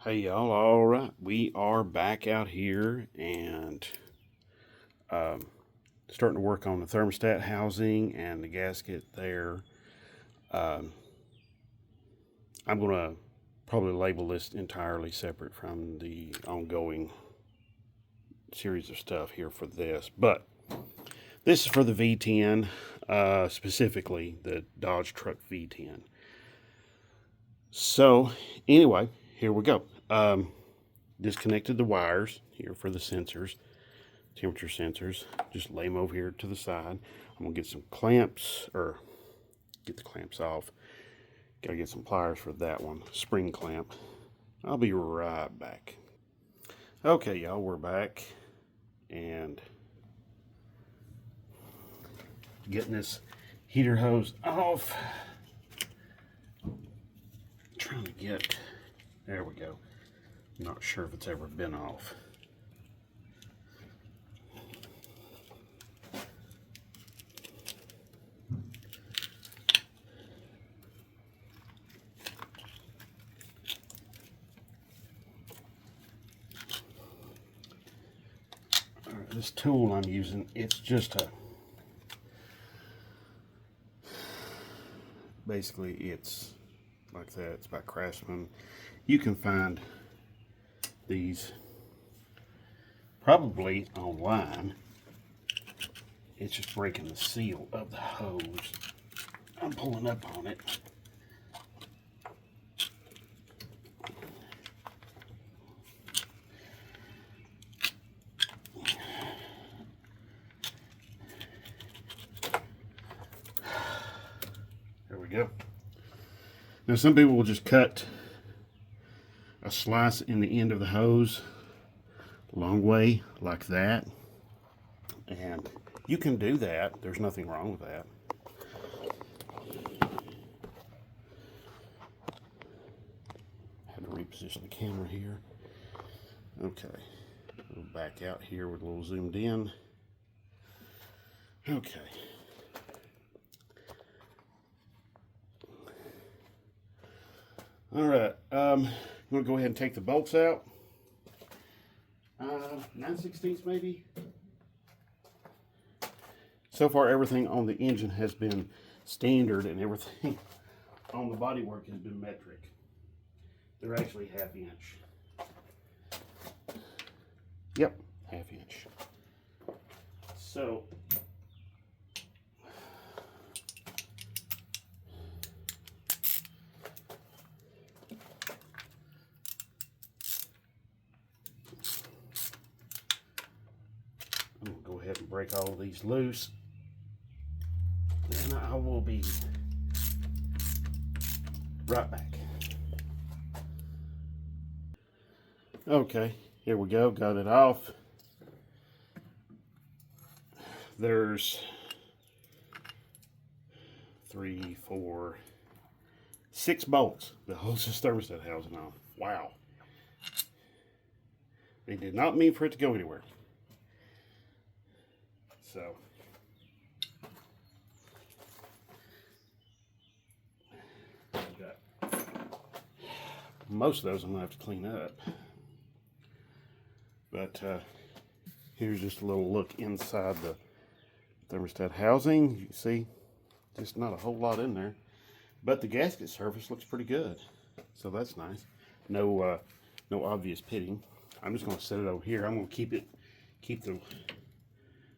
Hey y'all, all right, we are back out here and starting to work on the thermostat housing and the gasket there. Um, I'm going to probably label this entirely separate from the ongoing series of stuff here for this, but this is for the V10, specifically the Dodge Truck V10. So anyway, here we go. Disconnected the wires here for the sensors, temperature sensors. Just lay them over here to the side. I'm gonna get some clamps, or get the clamps off. Gotta get some pliers for that one, spring clamp. I'll be right back. Okay, y'all, we're back and getting this heater hose off. Trying to get, there we go. Not sure if it's ever been off. Alright, this tool I'm using, it's just a, basically it's like that. It's by Craftsman. You can find these probably online. It's just breaking the seal of the hose. I'm pulling up on it. There we go. Now some people will just cut a slice in the end of the hose long way like that, and you can do that. There's nothing wrong with that. Had to reposition the camera here. Okay, we'll back out here with a little zoomed in. Okay. All right, I'm gonna go ahead and take the bolts out. 9/16 maybe. So far, everything on the engine has been standard, and everything on the bodywork has been metric. They're actually ½ inch. Yep, ½ inch. So I'm gonna go ahead and break all of these loose, and I will be right back. Okay, here we go, got it off. There's 3, 4, 6 bolts that holds this thermostat housing on. Wow. They did not mean for it to go anywhere. So most of those I'm gonna have to clean up. But here's just a little look inside the thermostat housing. You can see just not a whole lot in there, but the gasket surface looks pretty good, so that's nice. No obvious pitting. I'm just going to set it over here. I'm going to keep the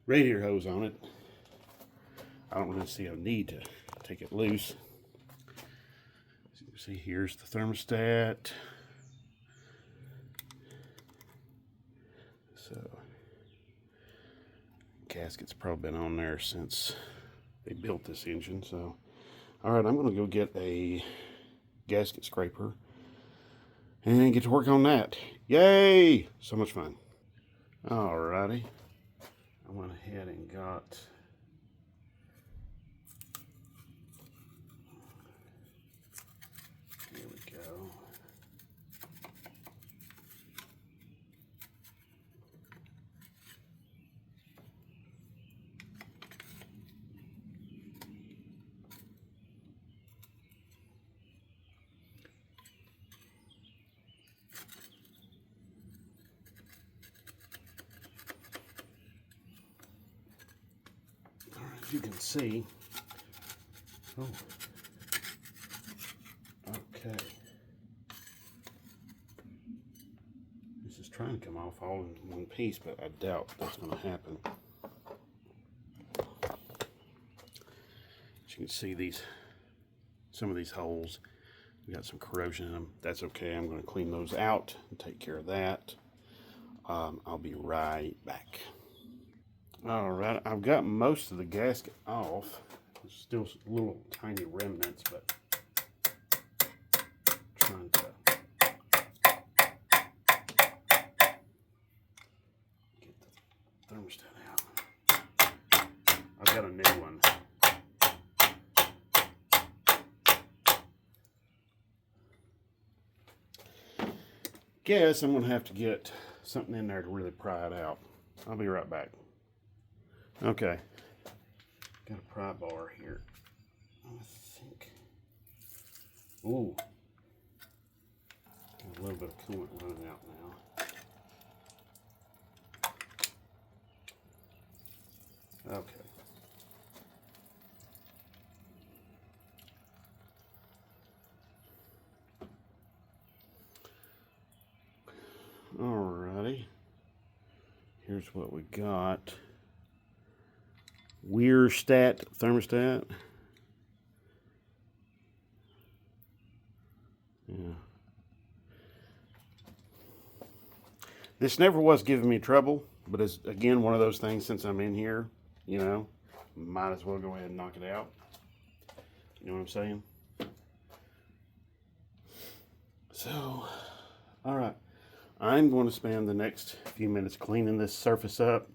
radiator hose on it. I don't really see a need to take it loose. As you can see, here's the thermostat. So gasket's probably been on there since they built this engine. So all right, I'm going to go get a gasket scraper and get to work on that. Yay! So much fun. Alrighty, I went ahead and got here we go. As you can see, oh, okay. This is trying to come off all in one piece, but I doubt that's going to happen. As you can see, some of these holes, we got some corrosion in them. That's okay. I'm going to clean those out and take care of that. I'll be right back. All right, I've got most of the gasket off. There's still little tiny remnants, but trying to get the thermostat out. I've got a new one. Guess I'm gonna have to get something in there to really pry it out. I'll be right back. Okay, got a pry bar here. I think. Ooh, got a little bit of coolant running out now. Okay. Alrighty. Here's what we got. Reassembling thermostat. Yeah. This never was giving me trouble, but it's again one of those things since I'm in here, you know, might as well go ahead and knock it out. You know what I'm saying? So, alright. I'm going to spend the next few minutes cleaning this surface up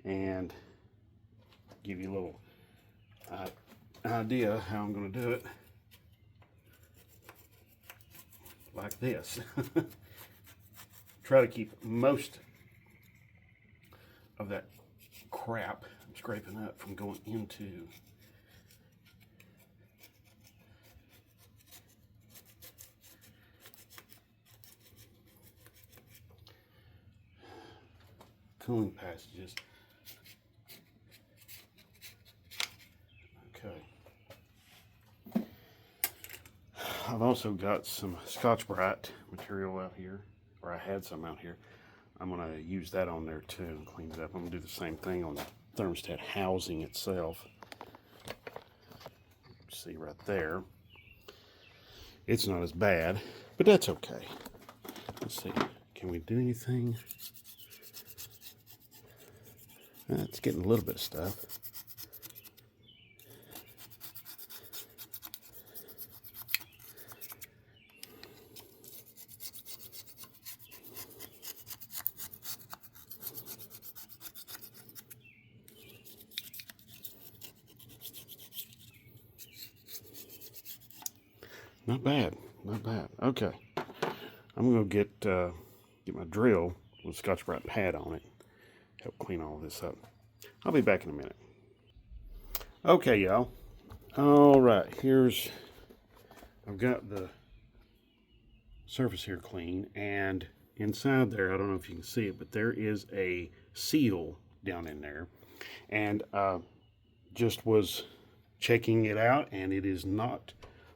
and give you a little idea how I'm going to do it. Like this. Try to keep most of that crap I'm scraping up from going into cooling passages. Okay. I've also got some Scotch-Brite material out here, or I had some out here. I'm going to use that on there too and clean it up. I'm going to do the same thing on the thermostat housing itself. See right there. It's not as bad, but that's okay. Let's see. Can we do anything? It's getting a little bit of stuff. Not bad, not bad. Okay, I'm gonna get my drill with a Scotch-Brite pad on it. Help clean all this up. I'll be back in a minute. Okay, y'all. All right, I've got the surface here clean, and inside there, I don't know if you can see it, but there is a seal down in there, and just was checking it out, and it is not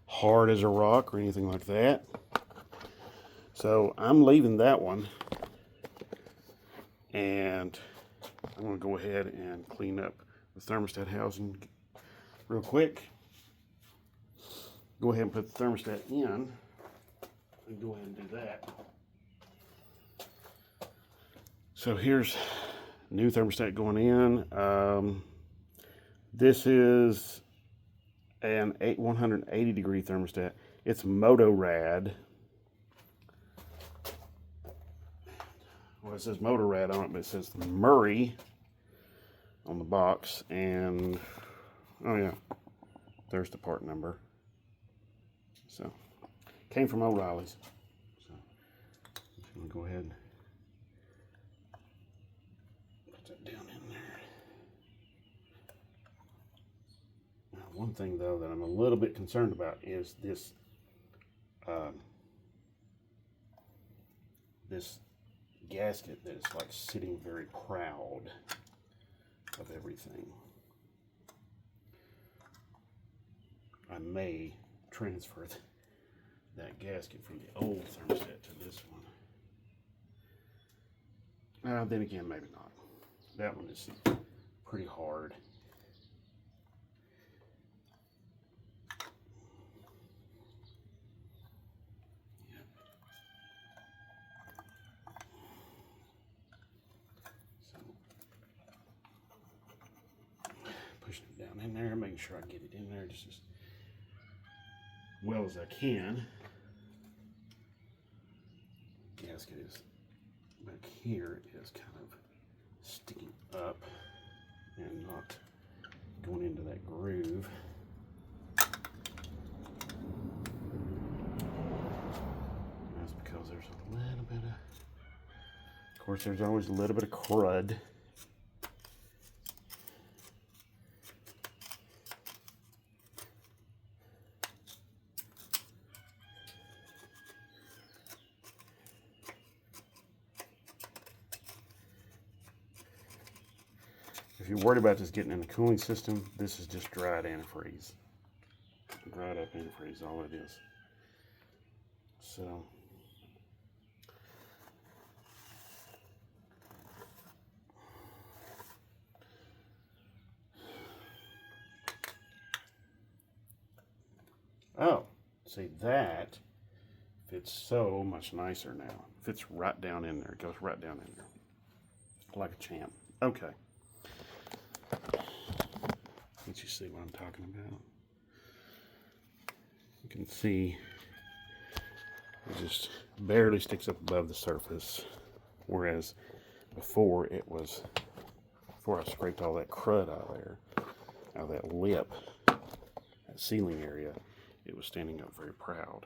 hard as a rock or anything like that. So I'm leaving that one, and I'm going to go ahead and clean up the thermostat housing real quick. Go ahead and put the thermostat in and go ahead and do that. So here's new thermostat going in. This is an 180 degree thermostat. It's Motorrad. Well, it says Motorrad on it, but it says Murray on the box. And oh yeah, there's the part number. So came from O'Reilly's. So I'm just gonna go ahead and put that down in there. Now, one thing though that I'm a little bit concerned about is this this gasket that is like sitting very proud. of everything. I may transfer that gasket from the old thermostat to this one. Then again, maybe not. That one is pretty hard. Pushing it down in there, making sure I get it in there just as well as I can. Gasket is back here is kind of sticking up and not going into that groove. That's because there's a little bit of course, there's always a little bit of crud. If you're worried about this getting in the cooling system, this is just dried antifreeze. Dried up antifreeze, all it is. So, oh, see that fits so much nicer now. Fits right down in there. It goes right down in there. Like a champ. Okay. Let you see what I'm talking about. You can see it just barely sticks up above the surface, whereas before I scraped all that crud out of there, out of that lip, that ceiling area, it was standing up very proud.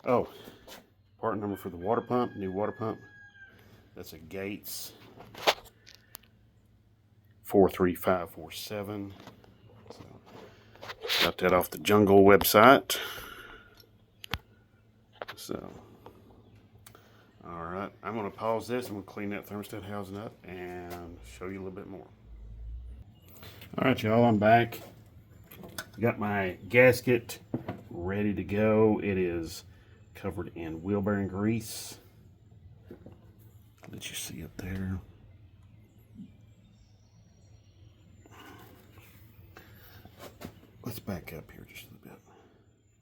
Oh, part number for the water pump, new water pump. That's a Gates 43547. So, got that off the Jungle website. So, all right, I'm going to pause this. I'm going to clean that thermostat housing up and show you a little bit more. All right, y'all, I'm back. Got my gasket ready to go. It is covered in wheel bearing grease. Let you see it there. Let's back up here just a little bit.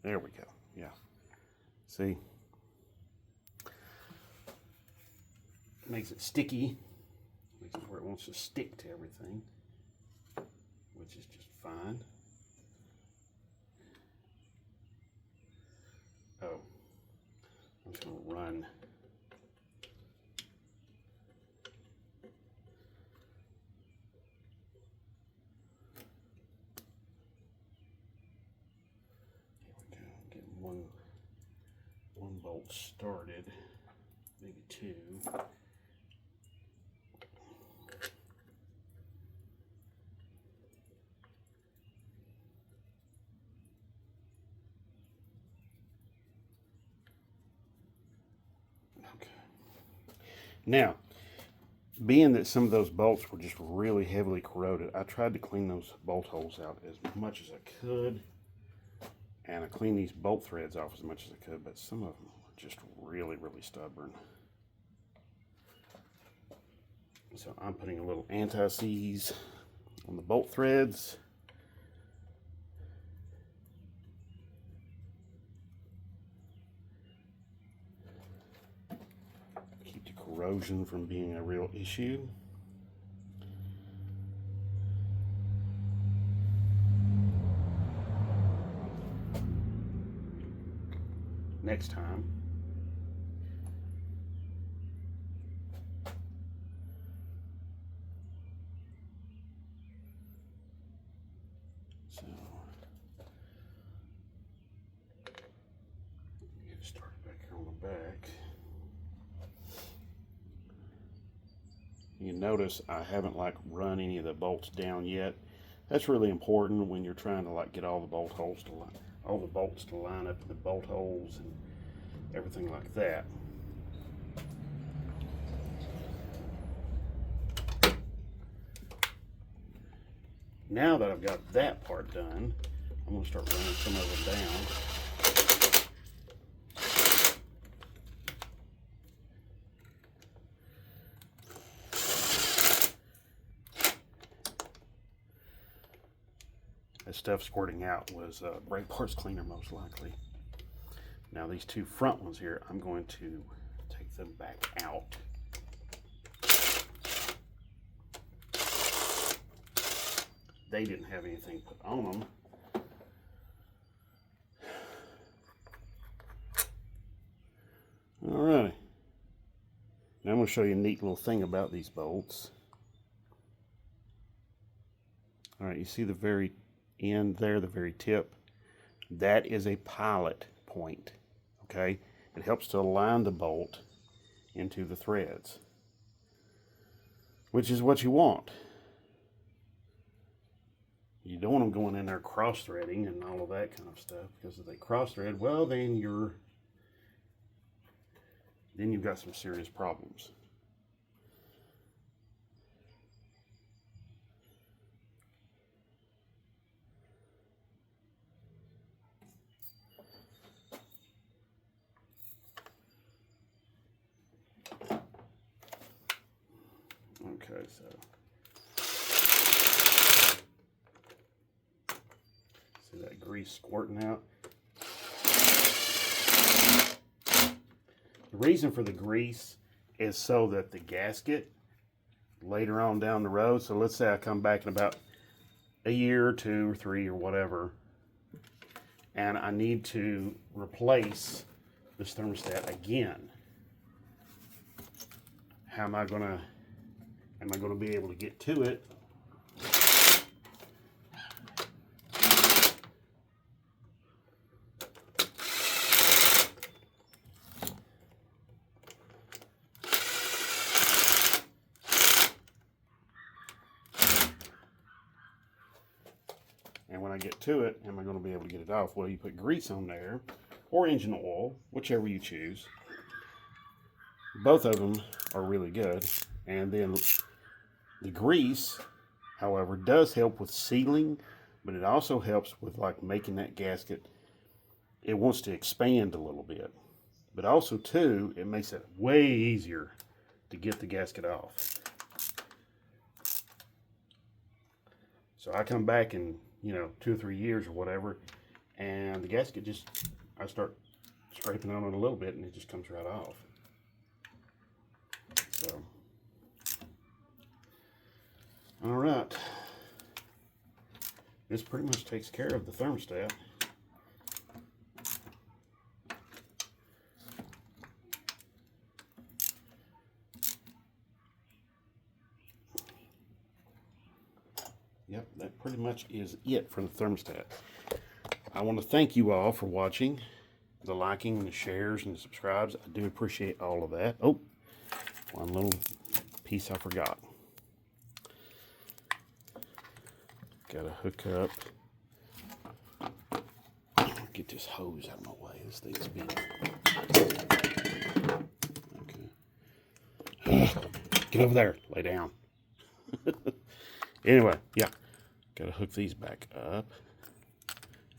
There we go. Yeah. See? Makes it sticky. Makes it where it wants to stick to everything, which is just fine. Oh, I'm just going to run. One bolt started, maybe two. Okay. Now, being that some of those bolts were just really heavily corroded, I tried to clean those bolt holes out as much as I could. And I cleaned these bolt threads off as much as I could, but some of them were just really, really stubborn. So I'm putting a little anti-seize on the bolt threads. Keep the corrosion from being a real issue. Next time, so get it started back here on the back. You notice I haven't run any of the bolts down yet. That's really important when you're trying to get all the bolt holes to line. All the bolts to line up in the bolt holes and everything like that. Now that I've got that part done, I'm going to start running some of them down. That stuff squirting out was brake parts cleaner most likely. Now these two front ones here, I'm going to take them back out. They didn't have anything put on them. Alrighty. Now I'm going to show you a neat little thing about these bolts. Alright, you see the very end there, the very tip? That is a pilot point. Okay? It helps to align the bolt into the threads, which is what you want. You don't want them going in there cross-threading and all of that kind of stuff, because if they cross-thread, well, then you've got some serious problems. Okay, so see that grease squirting out? The reason for the grease is so that the gasket later on down the road, so let's say I come back in about a year or 2 or 3 or whatever, and I need to replace this thermostat again. How am I gonna be able to get to it? And when I get to it, am I going to be able to get it off? Well, you put grease on there, or engine oil, whichever you choose. Both of them are really good. And then the grease, however, does help with sealing, but it also helps with like making that gasket, it wants to expand a little bit. But also too, it makes it way easier to get the gasket off. So I come back in, 2 or 3 years or whatever, and the gasket just, I start scraping on it a little bit and it just comes right off. So, all right. This pretty much takes care of the thermostat. Yep, that pretty much is it for the thermostat. I want to thank you all for watching, the liking and the shares and the subscribes. I do appreciate all of that. Oh, one little piece I forgot. Got to hook up. Get this hose out of my way. This thing's big. Okay. Get over there. Lay down. Anyway, yeah. Got to hook these back up.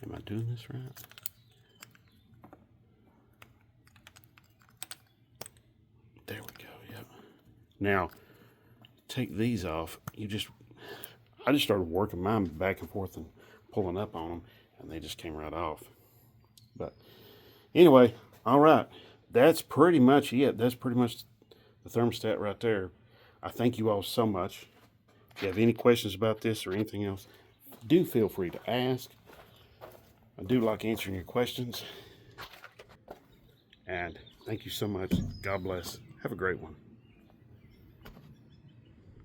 Am I doing this right? There we go, yep. Now, take these off. I just started working mine back and forth and pulling up on them, and they just came right off. But anyway, all right. That's pretty much it. That's pretty much the thermostat right there. I thank you all so much. If you have any questions about this or anything else, do feel free to ask. I do like answering your questions. And thank you so much. God bless. Have a great one.